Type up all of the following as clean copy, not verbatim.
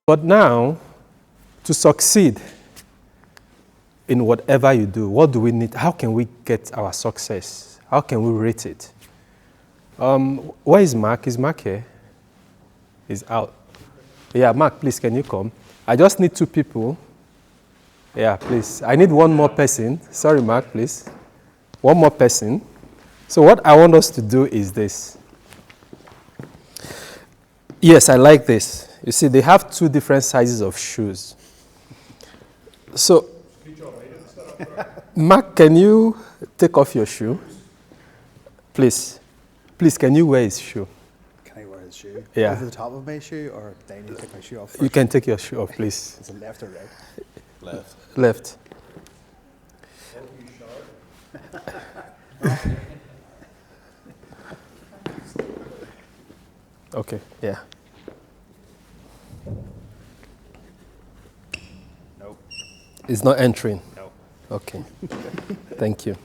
But now, to succeed in whatever you do, what do we need? How can we get our success? How can we rate it? Where is Mark? Is Mark here? He's out. Yeah, Mark, please, can you come? I just need 2 people. Yeah, please. I need 1 more person. Sorry, Mark, please. 1 more person. So what I want us to do is this. Yes, I like this. You see, they have 2 different sizes of shoes. So, Mark, can you take off your shoe? Please. Please, can you wear his shoe? Can I wear his shoe? Yeah. Over the top of my shoe, or do I need to take my shoe off first? You can take your shoe off, please. Is it left or right? Left. Left. Okay, yeah. No. It's not entering? No. Okay. Thank you.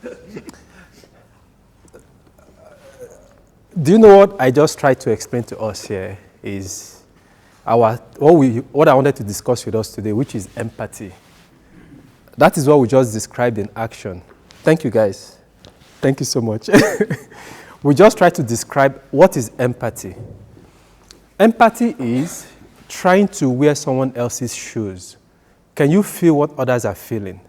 Do you know what I just tried to explain to us here is what I wanted to discuss with us today, which is empathy. That is what we just described in action. Thank you, guys. Thank you so much. We just tried to describe what is empathy. Empathy is trying to wear someone else's shoes. Can you feel what others are feeling?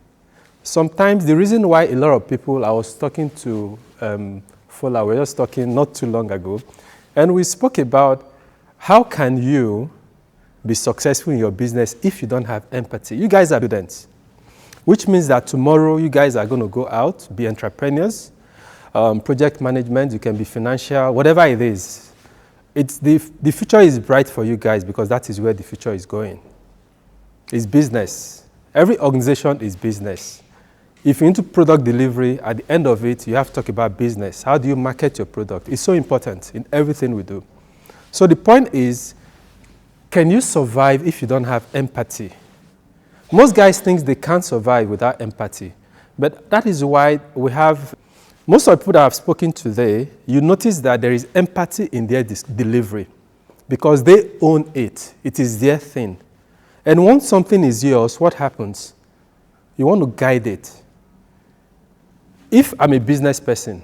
Sometimes the reason why a lot of people, I was talking to Fola, we were just talking not too long ago, and we spoke about how can you be successful in your business if you don't have empathy. You guys are students, which means that tomorrow you guys are going to go out, be entrepreneurs, project management, you can be financial, whatever it is. The future is bright for you guys because that is where the future is going. It's business. Every organization is business. If you're into product delivery, at the end of it, you have to talk about business. How do you market your product? It's so important in everything we do. So the point is, can you survive if you don't have empathy? Most guys think they can't survive without empathy. But that is why we have, most of the people that I've spoken today, you notice that there is empathy in their delivery because they own it. It is their thing. And once something is yours, what happens? You want to guide it. If I'm a business person,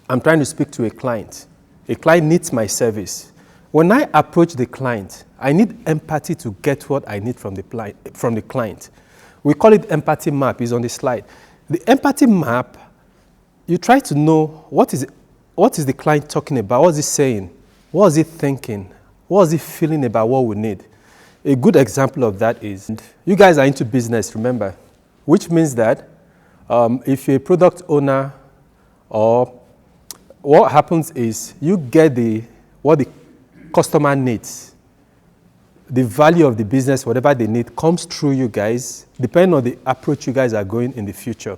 I'm trying to speak to a client. A client needs my service. When I approach the client, I need empathy to get what I need from the client. We call it empathy map. It's on the slide. The empathy map, you try to know what is the client talking about, what is he saying, what is he thinking, what is he feeling about what we need. A good example of that is, you guys are into business, remember, which means that if you're a product owner, or what happens is you get what the customer needs. The value of the business, whatever they need, comes through you guys, depending on the approach you guys are going in the future.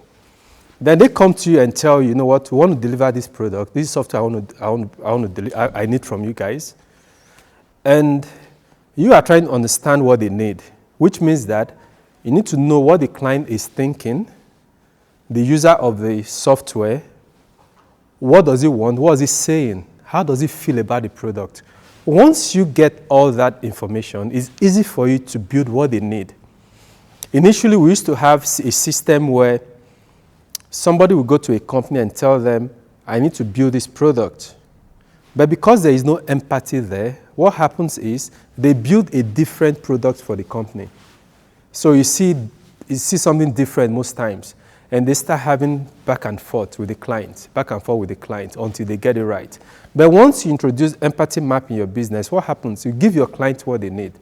Then they come to you and tell you, you know what, we want to deliver this product, this software I need from you guys. And you are trying to understand what they need, which means that you need to know what the client is thinking, the user of the software, what does he want, what is he saying, how does he feel about the product. Once you get all that information, it's easy for you to build what they need. Initially, we used to have a system where somebody would go to a company and tell them, I need to build this product. But because there is no empathy there, what happens is they build a different product for the company. So you see something different most times. And they start having back and forth with the client until they get it right. But once you introduce empathy map in your business, what happens? You give your client what they need.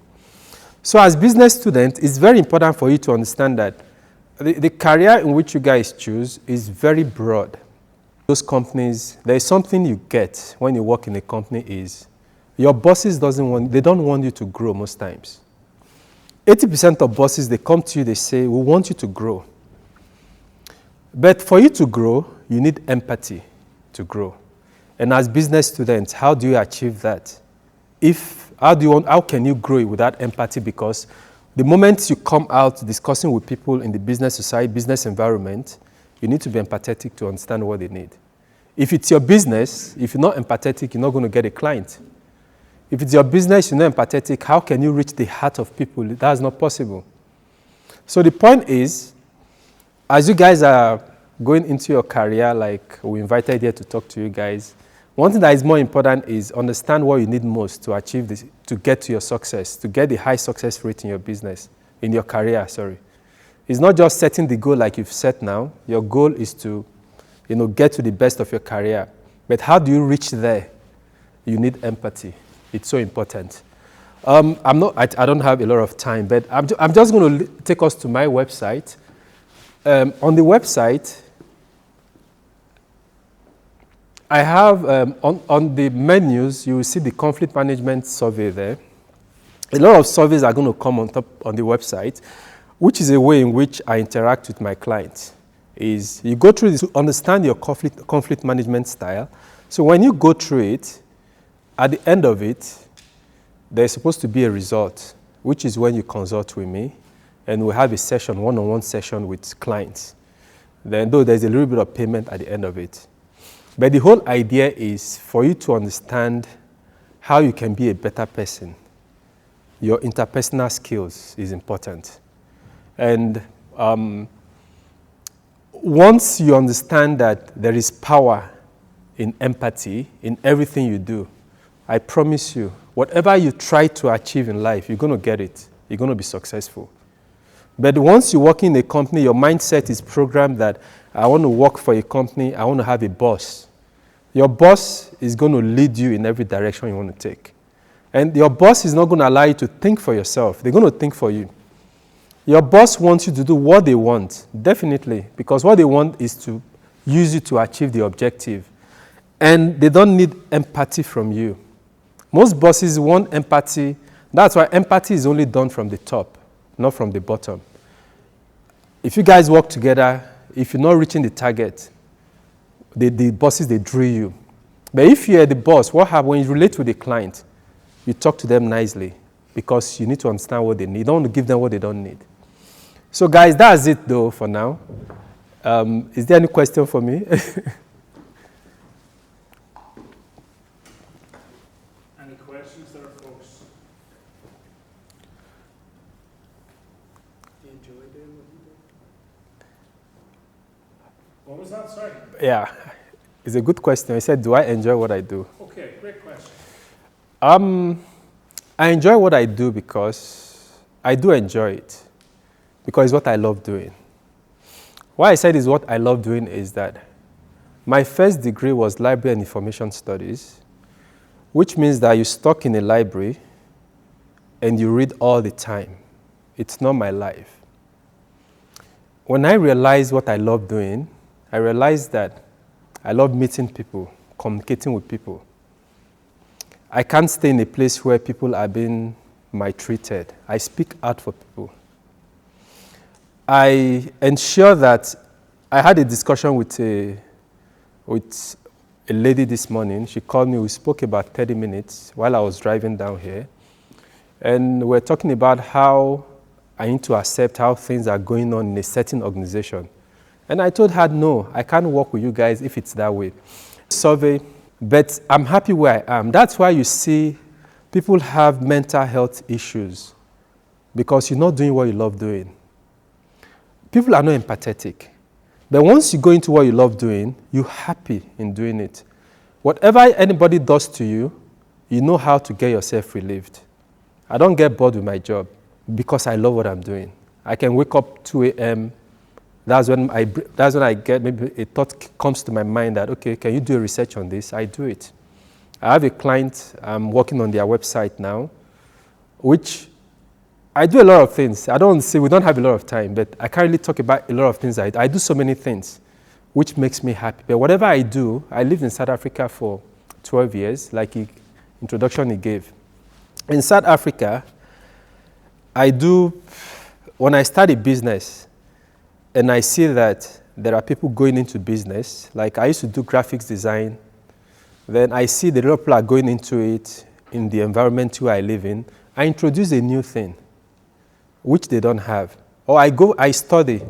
So as business students, it's very important for you to understand that the career in which you guys choose is very broad. Those companies, there is something you get when you work in a company is your bosses they don't want you to grow most times. 80% of bosses, they come to you, they say, we want you to grow. But for you to grow, you need empathy to grow. And as business students, how do you achieve that? How can you grow without empathy? Because the moment you come out discussing with people in the business society, business environment, you need to be empathetic to understand what they need. If it's your business, if you're not empathetic, you're not going to get a client. If it's your business, you're not empathetic, how can you reach the heart of people? That's not possible. So the point is, as you guys are going into your career, like we invited here to talk to you guys, one thing that is more important is understand what you need most to achieve this, to get to your success, to get the high success rate in your business, in your career, sorry. It's not just setting the goal like you've set now. Your goal is to, get to the best of your career. But how do you reach there? You need empathy. It's so important. I don't have a lot of time, but I'm just going to take us to my website. On the website, I have, on the menus, you will see the conflict management survey there. A lot of surveys are going to come on top on the website, which is a way in which I interact with my clients. Is you go through this to understand your conflict management style. So when you go through it, at the end of it, there's supposed to be a result, which is when you consult with me, and we have a session, one-on-one session with clients. Then, though there's a little bit of payment at the end of it. But the whole idea is for you to understand how you can be a better person. Your interpersonal skills is important. And once you understand that there is power in empathy in everything you do, I promise you, whatever you try to achieve in life, you're going to get it. You're going to be successful. But once you work in a company, your mindset is programmed that I want to work for a company, I want to have a boss. Your boss is going to lead you in every direction you want to take. And your boss is not going to allow you to think for yourself. They're going to think for you. Your boss wants you to do what they want, definitely, because what they want is to use you to achieve the objective. And they don't need empathy from you. Most bosses want empathy. That's why empathy is only done from the top, not from the bottom. If you guys work together, if you're not reaching the target, the bosses, they drill you. But if you're the boss, what happens when you relate with the client? You talk to them nicely because you need to understand what they need. You don't want to give them what they don't need. So guys, that's it though for now. Is there any question for me? Any questions there, folks? Do you enjoy doing what you do? What was that? Sorry. Yeah, it's a good question. I said, do I enjoy what I do? Okay, great question. I enjoy what I do because I do enjoy it. Because it's what I love doing. Why I said it's what I love doing is that my first degree was Library and Information Studies, which means that you're stuck in a library and you read all the time. It's not my life. When I realized what I love doing, I realized that I love meeting people, communicating with people. I can't stay in a place where people are being maltreated. I speak out for people. I ensure that I had a discussion with a lady this morning. She called me. We spoke about 30 minutes while I was driving down here. And we're talking about how I need to accept how things are going on in a certain organization. And I told her, no, I can't work with you guys if it's that way. Survey, but I'm happy where I am. That's why you see people have mental health issues because you're not doing what you love doing. People are not empathetic. But once you go into what you love doing, you're happy in doing it. Whatever anybody does to you, you know how to get yourself relieved. I don't get bored with my job because I love what I'm doing. I can wake up 2 a.m. That's when I get, maybe a thought comes to my mind that, okay, can you do a research on this? I do it. I have a client, I'm working on their website now, which I do a lot of things. I don't say we don't have a lot of time, but I can't really talk about a lot of things. I do so many things, which makes me happy. But whatever I do, I lived in South Africa for 12 years, like the introduction he gave. In South Africa, when I start a business and I see that there are people going into business, like I used to do graphics design, then I see the people are going into it in the environment where I live in, I introduce a new thing, which they don't have. Or I study.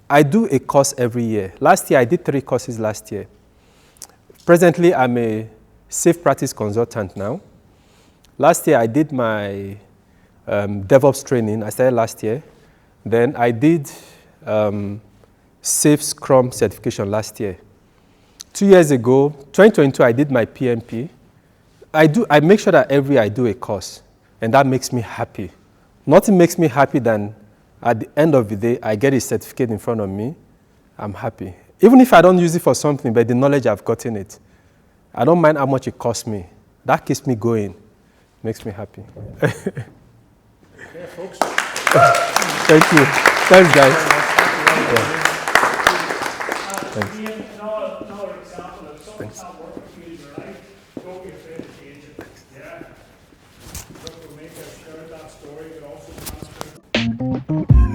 I do a course every year. Last year, I did 3 courses last year. Presently, I'm a safe practice consultant now. Last year, I did my DevOps training. I started last year. Then I did Safe Scrum certification last year. 2 years ago, 2022, I did my PMP. I make sure that every year I do a course, and that makes me happy. Nothing makes me happy than at the end of the day, I get a certificate in front of me. I'm happy. Even if I don't use it for something, but the knowledge I've gotten it, I don't mind how much it costs me. That keeps me going. Makes me happy. Okay, folks. Thank you. Thanks, guys. Yeah. Ian, another example of something's not working for you in your life, don't be afraid to change it. Yeah? Look, we'll make a share of that story, but also transfer.